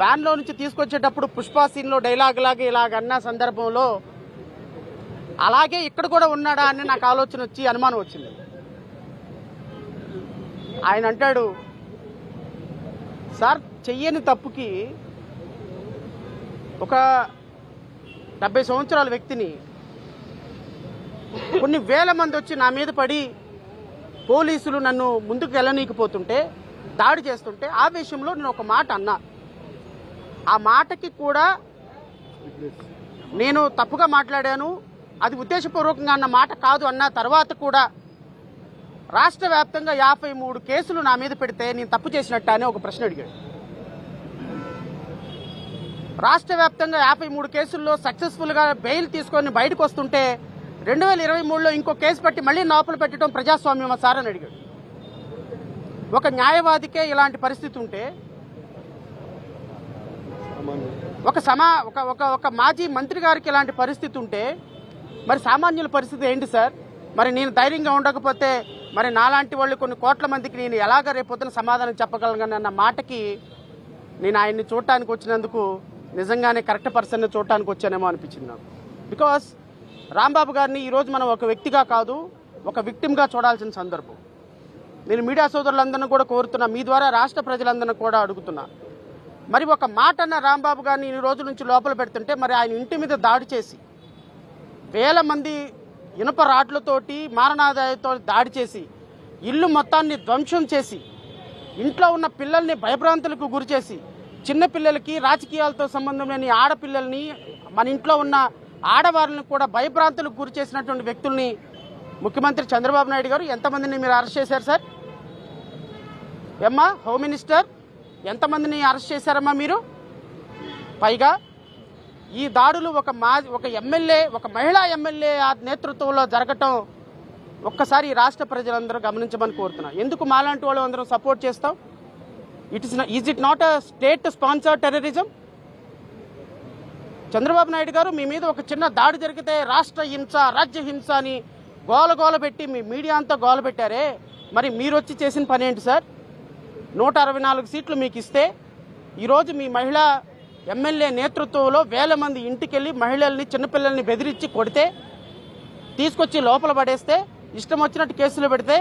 వ్యాన్లో నుంచి తీసుకొచ్చేటప్పుడు పుష్ప సీన్లో డైలాగ్ లాగా ఇలాగన్న సందర్భంలో అలాగే ఇక్కడ కూడా ఉన్నాడా అని నాకు ఆలోచన వచ్చి అనుమానం వచ్చింది. ఆయన అంటాడు, సార్ చెయ్యని తప్పుకి ఒక 70 సంవత్సరాల వ్యక్తిని కొన్ని వేల మంది వచ్చి నా మీద పడి పోలీసులు నన్ను ముందుకు వెళ్ళనీకపోతుంటే దాడి చేస్తుంటే ఆ విషయంలో నేను ఒక మాట అన్నా. ఆ మాటకి కూడా నేను తప్పుగా మాట్లాడాను, అది ఉద్దేశపూర్వకంగా అన్న మాట కాదు అన్న తర్వాత కూడా రాష్ట్ర వ్యాప్తంగా 53 కేసులు నా మీద పెడితే నేను తప్పు చేసినట్టు అని ఒక ప్రశ్న అడిగాడు. రాష్ట్ర వ్యాప్తంగా 53 కేసుల్లో సక్సెస్ఫుల్గా బెయిల్ తీసుకొని బయటకు వస్తుంటే 2023లో ఇంకో కేసు పెట్టి మళ్ళీ లోపల పెట్టడం ప్రజాస్వామ్యమా సార్ అని అడిగాడు. ఒక న్యాయవాదికే ఇలాంటి పరిస్థితి ఉంటే ఒక మాజీ మంత్రి గారికి ఇలాంటి పరిస్థితి ఉంటే మరి సామాన్యుల పరిస్థితి ఏంటి సార్? మరి నేను ధైర్యంగా ఉండకపోతే మరి నాలాంటి వాళ్ళు కొన్ని కోట్ల మందికి నేను ఎలాగ రేపొద్దున సమాధానం చెప్పగలను అన్న మాటకి నేను ఆయన్ని చూడటానికి వచ్చినందుకు నిజంగానే కరెక్ట్ పర్సన్ని చూడటానికి వచ్చానేమో అనిపించింది నాకు. బికాస్ రాంబాబు గారిని ఈరోజు మనం ఒక వ్యక్తిగా కాదు ఒక విక్టిమ్గా చూడాల్సిన సందర్భం. నేను మీడియా సోదరులందరినీ కూడా కోరుతున్నా, మీ ద్వారా రాష్ట్ర ప్రజలందరినీ కూడా అడుగుతున్నా, మరి ఒక మాట అన్న రాంబాబు గారిని ఈ రోజు నుంచి లోపల పెడుతుంటే మరి ఆయన ఇంటి మీద దాడి చేసి వేల మంది ఇనుప రాడ్లతోటి మారణాదాయతో దాడి చేసి ఇల్లు మొత్తాన్ని ధ్వంసం చేసి ఇంట్లో ఉన్న పిల్లల్ని భయభ్రాంతులకు గురి చేసి చిన్న పిల్లలకి రాజకీయాలతో సంబంధం లేని ఆడపిల్లల్ని మన ఇంట్లో ఉన్న ఆడవారిని కూడా భయభ్రాంతులకు గురి చేసినటువంటి వ్యక్తుల్ని ముఖ్యమంత్రి చంద్రబాబు నాయుడు గారు ఎంతమందిని మీరు అరెస్ట్ చేశారు సార్? ఏమ్మా హోమ్ మినిస్టర్, ఎంతమందిని అరెస్ట్ చేశారమ్మా మీరు? పైగా ఈ దాడులు ఒక ఎమ్మెల్యే, ఒక మహిళా ఎమ్మెల్యే నేతృత్వంలో జరగటం ఒక్కసారి ఈ రాష్ట్ర ప్రజలందరూ గమనించమని కోరుతున్నా. ఎందుకు మాలాంటి వాళ్ళు అందరం సపోర్ట్ చేస్తాం? Is it not a state sponsor terrorism? Chandrababu Naidu గారు మీ మీద ఒక చిన్న దాడి జరిగితే రాష్ట్ర హింస, రాజ్య హింస అని గోల పెట్టి మీ మీడియా అంతా గోల పెట్టారే, మరి మీరు వచ్చి చేసిన పని ఏంటి సార్? 164 సీట్లు మీకు ఇస్తే ఈరోజు మీ మహిళా ఎమ్మెల్యే నేతృత్వంలో వేల మంది ఇంటికెళ్ళి మహిళల్ని చిన్నపిల్లల్ని బెదిరించి కొడితే తీసుకొచ్చి లోపల పడేస్తే ఇష్టం వచ్చినట్టు కేసులు పెడితే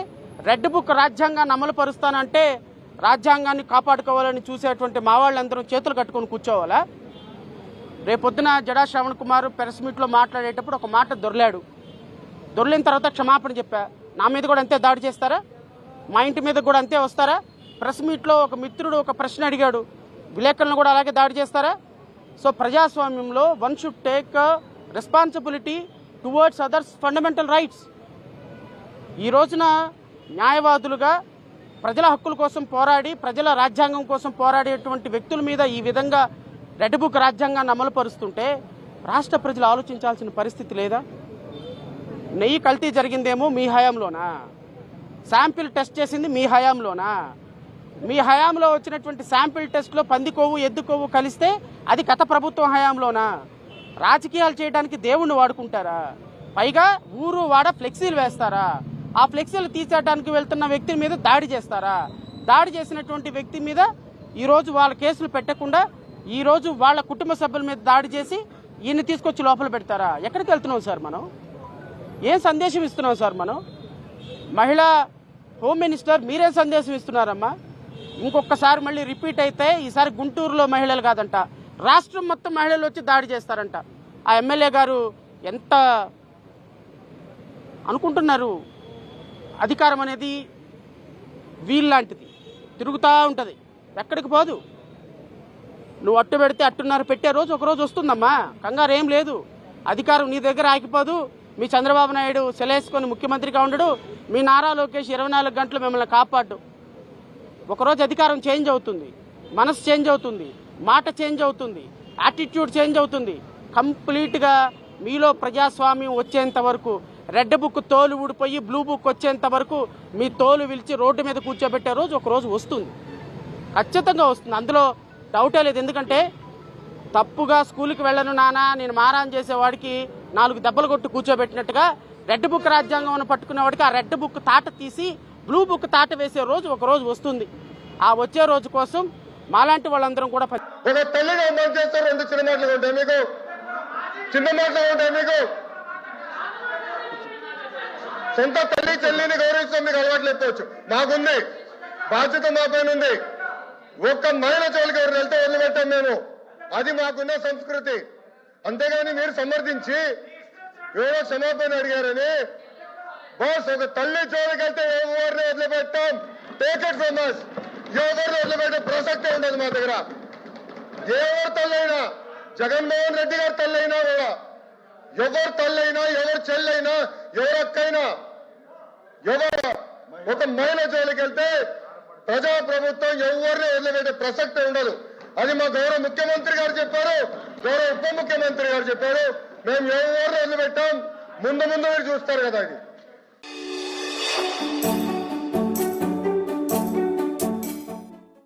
రెడ్ బుక్ రాజ్యాంగాన్ని అమలు పరుస్తానంటే రాజ్యాంగాన్ని కాపాడుకోవాలని చూసేటువంటి మా వాళ్ళందరూ చేతులు కట్టుకొని కూర్చోవాలా? రేపొద్దున జడా శ్రవణ్ కుమార్ ప్రెస్ మీట్లో మాట్లాడేటప్పుడు ఒక మాట దొర్లిన తర్వాత క్షమాపణ చెప్పా. నా మీద కూడా అంతే దాడి చేస్తారా? మా ఇంటి మీద కూడా అంతే వస్తారా? ప్రెస్ మీట్లో ఒక మిత్రుడు ఒక ప్రశ్న అడిగాడు, విలేకరులను కూడా అలాగే దాడి చేస్తారా? సో ప్రజాస్వామ్యంలో one should take responsibility towards others fundamental rights. ఈ రోజున న్యాయవాదులుగా ప్రజల హక్కుల కోసం పోరాడి ప్రజల రాజ్యాంగం కోసం పోరాడేటువంటి వ్యక్తుల మీద ఈ విధంగా రెడ్ బుక్ రాజ్యాంగాన్ని అమలు పరుస్తుంటే రాష్ట్ర ప్రజలు ఆలోచించాల్సిన పరిస్థితి లేదా? నెయ్యి కల్తీ జరిగిందేమో మీ హయాంలోనా? శాంపిల్ టెస్ట్ చేసింది మీ హయాంలోనా? మీ హయాంలో వచ్చినటువంటి శాంపిల్ టెస్ట్లో పంది కొవ్వు ఎద్దు కొవ్వు కలిస్తే అది గత ప్రభుత్వం హయాంలోనా? రాజకీయాలు చేయడానికి దేవుణ్ణి వాడుకుంటారా? పైగా ఊరు వాడ ఫ్లెక్సీలు వేస్తారా? ఆ ఫ్లెక్సీలు తీసేయడానికి వెళ్తున్న వ్యక్తి మీద దాడి చేస్తారా? దాడి చేసినటువంటి వ్యక్తి మీద ఈరోజు వాళ్ళ కేసులు పెట్టకుండా ఈరోజు వాళ్ళ కుటుంబ సభ్యుల మీద దాడి చేసి ఈయన్ని తీసుకొచ్చి లోపల పెడతారా? ఎక్కడికి వెళ్తున్నాం సార్ మనం? ఏం సందేశం ఇస్తున్నాం సార్ మనం? మహిళా హోమ్ మినిస్టర్ మీరేం సందేశం ఇస్తున్నారమ్మా? ఇంకొకసారి మళ్ళీ రిపీట్ అయితే ఈసారి గుంటూరులో మహిళలు కాదంట, రాష్ట్రం మొత్తం మహిళలు వచ్చి దాడి చేస్తారంట. ఆ ఎమ్మెల్యే గారు ఎంత అనుకుంటున్నారు? అధికారం అనేది వీళ్ళలాంటిది, తిరుగుతూ ఉంటుంది, ఎక్కడికి పోదు. నువ్వు అట్టు పెడితే అట్టున్నర పెట్టే రోజు ఒకరోజు వస్తుందమ్మా, కంగారు ఏం లేదు. అధికారం నీ దగ్గర ఆగిపోదు. మీ చంద్రబాబు నాయుడు సెలేసుకొని ముఖ్యమంత్రిగా ఉండడు, మీ నారా లోకేష్ 24 గంటలు మిమ్మల్ని కాపాడు. ఒకరోజు అధికారం చేంజ్ అవుతుంది, మనసు చేంజ్ అవుతుంది, మాట చేంజ్ అవుతుంది, యాటిట్యూడ్ చేంజ్ అవుతుంది. కంప్లీట్గా మీలో ప్రజాస్వామ్యం వచ్చేంత వరకు, రెడ్ బుక్ తోలు ఊడిపోయి బ్లూ బుక్ వచ్చేంత వరకు మీ తోలు విలిచి రోడ్డు మీద కూర్చోబెట్టే రోజు ఒకరోజు వస్తుంది, ఖచ్చితంగా వస్తుంది. అందులో డౌటే లేదు. ఎందుకంటే తప్పుగా స్కూల్కి వెళ్ళను నానా నేను మారాన్ చేసేవాడికి 4 దెబ్బలు కొట్టి కూర్చోబెట్టినట్టుగా రెడ్ బుక్ రాజ్యాంగం పట్టుకునేవాడికి ఆ రెడ్ బుక్ తాట తీసి బ్లూ బుక్ తాట వేసే రోజు ఒక రోజు వస్తుంది. ఆ వచ్చే రోజు కోసం మాలాంటి వాళ్ళందరం కూడా ఒక తల్లిగా అమలు చేస్తారు. రెండు చిన్న మాటలు ఉంటాయి మీకు, చిన్న మాటలు ఉంటాయి మీకు. సొంత తల్లి చెల్లిని గౌరవించడం మీకు అలవాట్లు ఎత్తవచ్చు. మాకుంది బాధ్యత, మా పైన ఉంది. ఒక్క మహిళ జోలికి ఎవరు వెళ్తే వదిలిపెట్టాం మేము. అది మాకున్న సంస్కృతి. అంతేగాని మీరు సమర్థించి ఏదో క్షమాపణ అడిగారని బాస్ ఒక తల్లి జోలికి వెళ్తే ఎవరిని వదిలిపెట్టాం. Take it from us. ఎవరిని వదిలిపెట్టే ప్రసక్తే ఉండదు మా దగ్గర. ఎవరు తల్లైనా, జగన్మోహన్ రెడ్డి గారి తల్లైనా కూడా, ఎవరు తల్లైనా, ఎవరు చెల్లైనా, ఎవరు అక్కైనా, ఎవరు ఒక మహిళ జోలికి వెళ్తే ప్రజాప్రభుత్వం ఎవరిని వదిలిపెట్టే ప్రసక్తే ఉండదు. అది మా గౌరవ ముఖ్యమంత్రి గారు చెప్పారు, గౌరవ ఉప ముఖ్యమంత్రి గారు చెప్పారు. మేము ఎవరిని వదిలిపెట్టాం. ముందు ముందు మీరు చూస్తారు కదా అది.